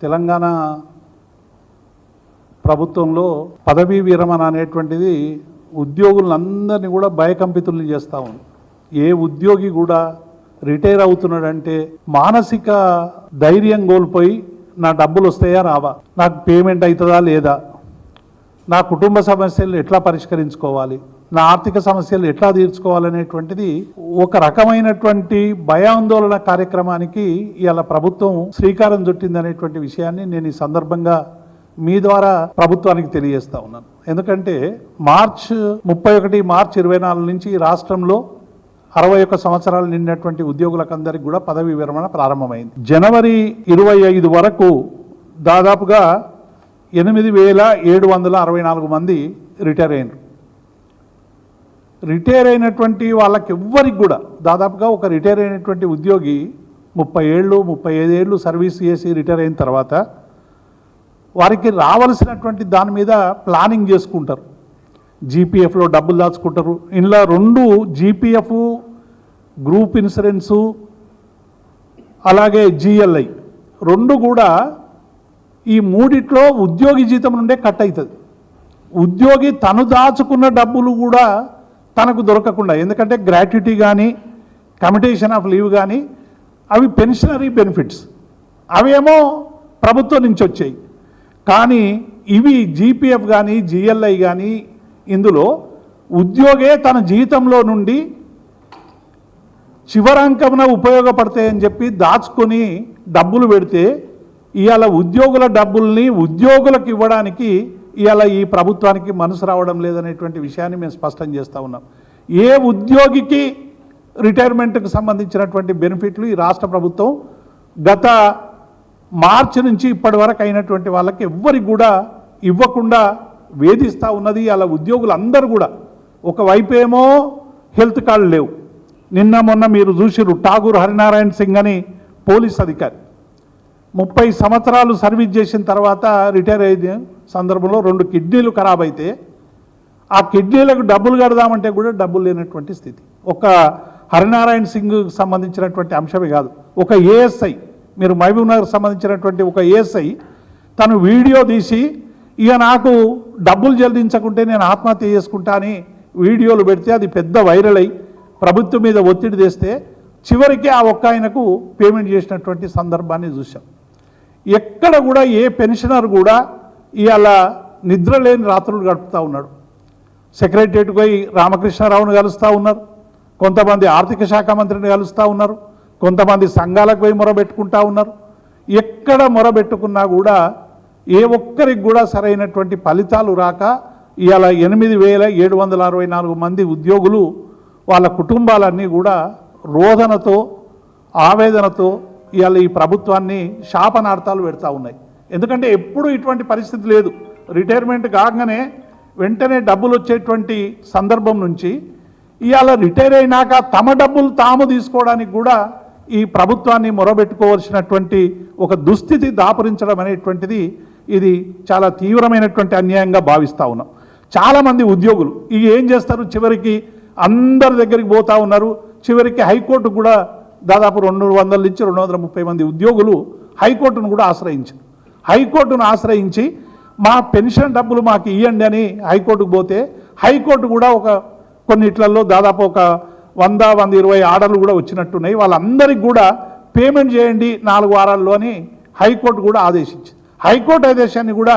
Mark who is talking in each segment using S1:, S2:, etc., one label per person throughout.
S1: తెలంగాణ ప్రభుత్వంలో పదవీ విరమణ అనేటువంటిది ఉద్యోగులందరినీ కూడా భయకంపితుల్ని చేస్తూ ఉంది. ఏ ఉద్యోగి కూడా రిటైర్ అవుతున్నాడంటే మానసిక ధైర్యం కోల్పోయి నా డబ్బులు వస్తాయా రావా, నాకు పేమెంట్ అవుతుందా లేదా, నా కుటుంబ సమస్యలు ఎట్లా పరిష్కరించుకోవాలి, నా ఆర్థిక సమస్యలు ఎట్లా తీర్చుకోవాలనేటువంటిది ఒక రకమైనటువంటి భయాందోళన కార్యక్రమానికి ఇవాళ ప్రభుత్వం శ్రీకారం చుట్టిందనేటువంటి విషయాన్ని నేను ఈ సందర్భంగా మీ ద్వారా ప్రభుత్వానికి తెలియజేస్తా ఉన్నాను. ఎందుకంటే మార్చి 24 నుంచి రాష్ట్రంలో 61 సంవత్సరాలు నిండినటువంటి ఉద్యోగులకందరికీ కూడా పదవీ విరమణ ప్రారంభమైంది. జనవరి 25 వరకు దాదాపుగా 8,764 మంది రిటైర్ అయినారు. రిటైర్ అయినటువంటి వాళ్ళకి ఎవ్వరికి కూడా దాదాపుగా ఒక రిటైర్ అయినటువంటి ఉద్యోగి 30 ఏళ్ళు 35 ఏళ్ళు సర్వీస్ చేసి రిటైర్ అయిన తర్వాత వారికి రావాల్సినటువంటి దాని మీద ప్లానింగ్ చేసుకుంటారు. జీపీఎఫ్లో డబ్బులు దాచుకుంటారు. ఇందులో 2 జీపీఎఫ్, గ్రూప్ ఇన్సూరెన్సు, అలాగే జిఎల్ఐ 2 కూడా ఈ మూడిట్లో ఉద్యోగి జీతం నుండే కట్ అవుతుంది. ఉద్యోగి తను దాచుకున్న డబ్బులు కూడా తనకు దొరకకుండా, ఎందుకంటే గ్రాట్యుటీ కానీ కమిటేషన్ ఆఫ్ లీవ్ కానీ అవి పెన్షనరీ బెనిఫిట్స్, అవేమో ప్రభుత్వం నుంచి వచ్చాయి. కానీ ఇవి జీపీఎఫ్ కానీ జిఎల్ఐ కానీ ఇందులో ఉద్యోగే తన జీతంలో నుండి చివరంకమున ఉపయోగపడతాయని చెప్పి దాచుకొని డబ్బులు పెడితే ఇవాళ ఉద్యోగుల డబ్బుల్ని ఉద్యోగులకు ఇవ్వడానికి ఇవాళ ఈ ప్రభుత్వానికి మనసు రావడం లేదనేటువంటి విషయాన్ని మేము స్పష్టం చేస్తూ ఉన్నాం. ఏ ఉద్యోగికి రిటైర్మెంట్కి సంబంధించినటువంటి బెనిఫిట్లు ఈ రాష్ట్ర ప్రభుత్వం గత మార్చి నుంచి ఇప్పటి వరకు అయినటువంటి వాళ్ళకి ఎవ్వరికి కూడా ఇవ్వకుండా వేధిస్తూ ఉన్నది. అలా ఉద్యోగులందరూ కూడా ఒకవైపు ఏమో హెల్త్ కార్డులు లేవు. నిన్న మొన్న మీరు చూసిరు ఠాగూర్ హరినారాయణ సింగ్ అని పోలీస్ అధికారి 30 సంవత్సరాలు సర్వీస్ చేసిన తర్వాత రిటైర్ అయిన సందర్భంలో 2 కిడ్నీలు ఖరాబ్ అయితే ఆ కిడ్నీలకు డబ్బులు కడదామంటే కూడా డబ్బులు లేనటువంటి స్థితి. ఒక హరినారాయణ సింగ్ సంబంధించినటువంటి అంశమే కాదు, ఒక ఏఎస్ఐ, మీరు మహబూబ్ నగర్ సంబంధించినటువంటి ఒక ఏఎస్ఐ తను వీడియో తీసి ఇక నాకు డబ్బులు చెల్లించకుంటే నేను ఆత్మహత్య చేసుకుంటా అని వీడియోలు పెడితే అది పెద్ద వైరల్ అయ్యి ప్రభుత్వం మీద ఒత్తిడి తెస్తే చివరికి ఆ ఒక్క ఆయనకు పేమెంట్ చేసినటువంటి సందర్భాన్ని చూసాం. ఎక్కడ కూడా ఏ పెన్షనర్ కూడా ఇవాళ నిద్ర లేని రాత్రులు గడుపుతూ ఉన్నాడు. సెక్రటరియట్కి పోయి రామకృష్ణారావును కలుస్తూ ఉన్నారు, కొంతమంది ఆర్థిక శాఖ మంత్రిని కలుస్తూ ఉన్నారు, కొంతమంది సంఘాలకు పోయి మొరబెట్టుకుంటూ ఉన్నారు. ఎక్కడ మొరబెట్టుకున్నా కూడా ఏ ఒక్కరికి కూడా సరైనటువంటి ఫలితాలు రాక ఇవాళ 8,764 మంది ఉద్యోగులు వాళ్ళ కుటుంబాలన్నీ కూడా రోదనతో ఆవేదనతో ఇవాళ ఈ ప్రభుత్వాన్ని శాపనార్థాలు పెడతా ఉన్నాయి. ఎందుకంటే ఎప్పుడూ ఇటువంటి పరిస్థితి లేదు. రిటైర్మెంట్ కాగానే వెంటనే డబ్బులు వచ్చేటువంటి సందర్భం నుంచి ఇవాళ రిటైర్ అయినాక తమ డబ్బులు తాము తీసుకోవడానికి కూడా ఈ ప్రభుత్వాన్ని మొరబెట్టుకోవాల్సినటువంటి ఒక దుస్థితి దాపురించడం అనేటువంటిది ఇది చాలా తీవ్రమైనటువంటి అన్యాయంగా భావిస్తూ ఉన్నాం. చాలామంది ఉద్యోగులు ఇక ఏం చేస్తారు, చివరికి అందరి దగ్గరికి పోతూ ఉన్నారు. చివరికి హైకోర్టు కూడా దాదాపు 200 నుంచి 230 మంది ఉద్యోగులు హైకోర్టును కూడా ఆశ్రయించారు. హైకోర్టును ఆశ్రయించి మా పెన్షన్ డబ్బులు మాకు ఇవ్వండి అని హైకోర్టుకు పోతే హైకోర్టు కూడా కొన్నిట్లలో దాదాపు 100-120 ఆర్డర్లు కూడా వచ్చినట్టున్నాయి. వాళ్ళందరికీ కూడా పేమెంట్ చేయండి 4 వారాల్లో అని హైకోర్టు కూడా ఆదేశించింది. హైకోర్టు ఆదేశాన్ని కూడా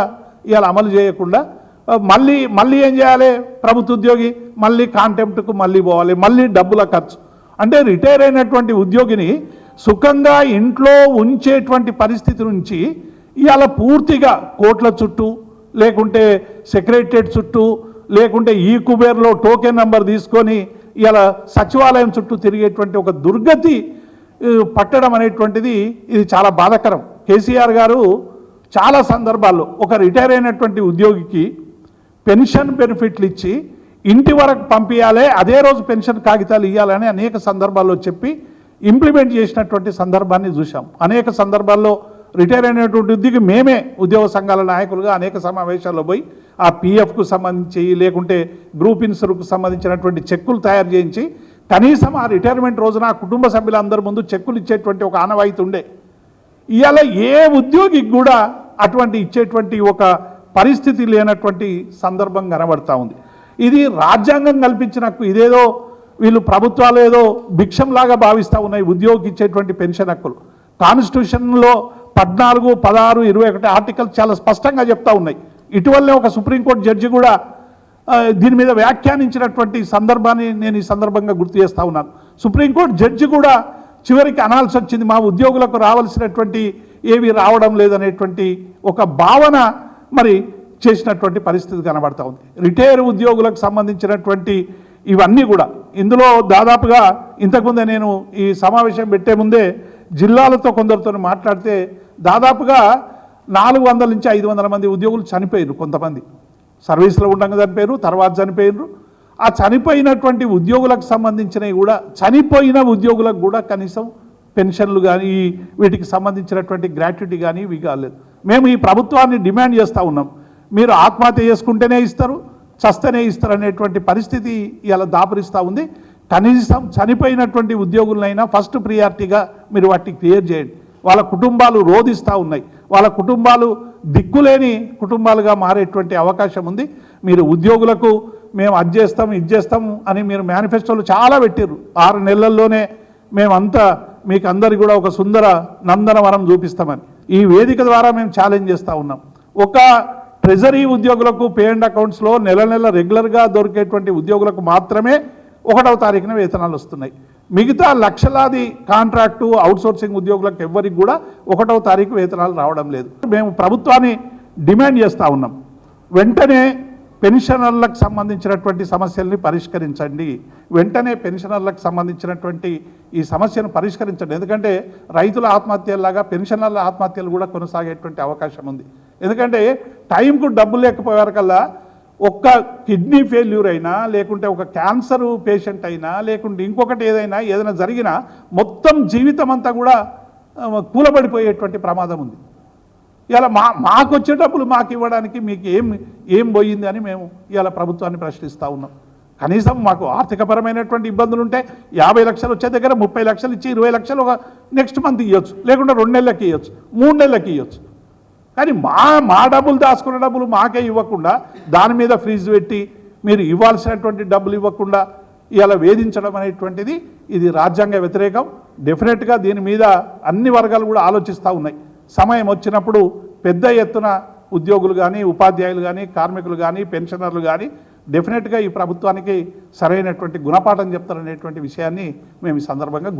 S1: ఇవాళ అమలు చేయకుండా మళ్ళీ ఏం చేయాలి, ప్రభుత్వ ఉద్యోగి మళ్ళీ కాంటెంప్ట్కు మళ్ళీ పోవాలి, మళ్ళీ డబ్బుల ఖర్చు. అంటే రిటైర్ అయినటువంటి ఉద్యోగిని సుఖంగా ఇంట్లో ఉంచేటువంటి పరిస్థితి నుంచి ఇవాళ పూర్తిగా కోట్ల చుట్టూ లేకుంటే సెక్రటరియట్ చుట్టూ లేకుంటే ఈ కుబేర్లో టోకెన్ నెంబర్ తీసుకొని ఇలా సచివాలయం చుట్టూ తిరిగేటువంటి ఒక దుర్గతి పట్టడం అనేటువంటిది ఇది చాలా బాధాకరం. కేసీఆర్ గారు చాలా సందర్భాల్లో ఒక రిటైర్ అయినటువంటి ఉద్యోగికి పెన్షన్ బెనిఫిట్లు ఇచ్చి ఇంటి వరకు పంపించాలి, అదే రోజు పెన్షన్ కాగితాలు ఇవ్వాలని అనేక సందర్భాల్లో చెప్పి ఇంప్లిమెంట్ చేసినటువంటి సందర్భాన్ని చూసాం. అనేక సందర్భాల్లో రిటైర్ అయినటువంటి ఉద్యోగి మేమే ఉద్యోగ సంఘాల నాయకులుగా అనేక సమావేశాల్లో పోయి ఆ పిఎఫ్కు సంబంధించి లేకుంటే గ్రూప్ ఇన్సూరెన్స్కు సంబంధించినటువంటి చెక్కులు తయారు చేయించి కనీసం ఆ రిటైర్మెంట్ రోజున ఆ కుటుంబ సభ్యులందరి ముందు చెక్కులు ఇచ్చేటువంటి ఒక ఆనవాయితీ ఉండే. ఇవాళ ఏ ఉద్యోగికి కూడా అటువంటి ఇచ్చేటువంటి ఒక పరిస్థితి లేనటువంటి సందర్భం కనబడతా ఉంది. ఇది రాజ్యాంగం కల్పించిన హక్కు. ఇదేదో వీళ్ళు ప్రభుత్వాలు ఏదో భిక్షంలాగా భావిస్తూ ఉన్నాయి ఉద్యోగికి ఇచ్చేటువంటి పెన్షన్ హక్కులు. కాన్స్టిట్యూషన్లో 14, 16, 21 ఆర్టికల్స్ చాలా స్పష్టంగా చెప్తా ఉన్నాయి. ఇటీవలనే ఒక సుప్రీంకోర్టు జడ్జి కూడా దీని మీద వ్యాఖ్యానించినటువంటి సందర్భాన్ని నేను ఈ సందర్భంగా గుర్తు చేస్తూ ఉన్నాను. సుప్రీంకోర్టు జడ్జి కూడా చివరికి అనాల్సి వచ్చింది, మా ఉద్యోగులకు రావాల్సినటువంటి ఏవి రావడం లేదనేటువంటి ఒక భావన మరి చేసినటువంటి పరిస్థితి కనబడతా ఉంది. రిటైర్ ఉద్యోగులకు సంబంధించినటువంటి ఇవన్నీ కూడా ఇందులో దాదాపుగా ఇంతకుముందే నేను ఈ సమావేశం పెట్టే ముందే జిల్లాలతో కొందరితో మాట్లాడితే దాదాపుగా 400 నుంచి 500 మంది ఉద్యోగులు చనిపోయారు. కొంతమంది సర్వీస్లో ఉండగా చనిపోయారు, తర్వాత చనిపోయినారు. ఆ చనిపోయినటువంటి ఉద్యోగులకు సంబంధించినవి కూడా చనిపోయిన ఉద్యోగులకు కూడా కనీసం పెన్షన్లు కానీ వీటికి సంబంధించినటువంటి గ్రాట్యుటీ కానీ ఇవి కాలేదు. మేము ఈ ప్రభుత్వాన్ని డిమాండ్ చేస్తూ ఉన్నాం, మీరు ఆత్మహత్య చేసుకుంటేనే ఇస్తారు, చస్తేనే ఇస్తారు అనేటువంటి పరిస్థితి ఇలా దాపురిస్తూ ఉంది. కనీసం చనిపోయినటువంటి ఉద్యోగులనైనా ఫస్ట్ ప్రియారిటీగా మీరు వాటిని క్లియర్ చేయండి. వాళ్ళ కుటుంబాలు రోధిస్తూ ఉన్నాయి, వాళ్ళ కుటుంబాలు దిక్కులేని కుటుంబాలుగా మారేటువంటి అవకాశం ఉంది. మీరు ఉద్యోగులకు మేము అది చేస్తాం ఇది చేస్తాం అని మీరు మేనిఫెస్టోలు చాలా పెట్టారు. 6 నెలల్లోనే మేమంతా మీకు అందరికీ కూడా ఒక సుందర నందనవనం చూపిస్తామని ఈ వేదిక ద్వారా మేము ఛాలెంజ్ చేస్తూ ఉన్నాం. ఒక ట్రెజరీ ఉద్యోగులకు పే అండ్ అకౌంట్స్లో నెల రెగ్యులర్గా దొరికేటువంటి ఉద్యోగులకు మాత్రమే 1వ తారీఖున వేతనాలు వస్తున్నాయి. మిగతా లక్షలాది కాంట్రాక్టు అవుట్సోర్సింగ్ ఉద్యోగులకు ఎవ్వరికి కూడా 1వ తారీఖు వేతనాలు రావడం లేదు. మేము ప్రభుత్వాన్ని డిమాండ్ చేస్తూ ఉన్నాం, వెంటనే పెన్షనర్లకు సంబంధించినటువంటి సమస్యల్ని పరిష్కరించండి, వెంటనే పెన్షనర్లకు సంబంధించినటువంటి ఈ సమస్యను పరిష్కరించండి. ఎందుకంటే రైతుల ఆత్మహత్యలాగా పెన్షనర్ల ఆత్మహత్యలు కూడా కొనసాగేటువంటి అవకాశం ఉంది. ఎందుకంటే టైంకు డబ్బులు లేకపోయేవరకల్లా ఒక్క కిడ్నీ ఫెయిల్యూర్ అయినా, లేకుంటే ఒక క్యాన్సర్ పేషెంట్ అయినా, లేకుంటే ఇంకొకటి ఏదైనా జరిగినా మొత్తం జీవితం అంతా కూడా కూలబడిపోయేటువంటి ప్రమాదం ఉంది. ఇలా మాకు వచ్చే డబ్బులు మాకు ఇవ్వడానికి మీకు ఏం పోయింది అని మేము ఇలా ప్రభుత్వాన్ని ప్రశ్నిస్తూ ఉన్నాం. కనీసం మాకు ఆర్థికపరమైనటువంటి ఇబ్బందులు ఉంటే 50 లక్షలు వచ్చే దగ్గర 30 లక్షలు ఇచ్చి 20 లక్షలు ఒక నెక్స్ట్ మంత్ ఇవ్వచ్చు, లేకుంటే 2 నెలలకి ఇవ్వచ్చు, 3 నెలలకి ఇవ్వచ్చు. కానీ మా డబ్బులు దాచుకున్న డబ్బులు మాకే ఇవ్వకుండా దాని మీద ఫ్రీజ్ పెట్టి మీరు ఇవ్వాల్సినటువంటి డబ్బులు ఇవ్వకుండా ఇలా వేధించడం అనేటువంటిది ఇది రాజ్యాంగ వ్యతిరేకం. డెఫినెట్గా దీని మీద అన్ని వర్గాలు కూడా ఆలోచిస్తూ ఉన్నాయి. సమయం వచ్చినప్పుడు పెద్ద ఎత్తున ఉద్యోగులు కానీ, ఉపాధ్యాయులు కానీ, కార్మికులు కానీ, పెన్షనర్లు కానీ డెఫినెట్గా ఈ ప్రభుత్వానికి సరైనటువంటి గుణపాఠం చెప్తారనేటువంటి విషయాన్ని మేము ఈ సందర్భంగా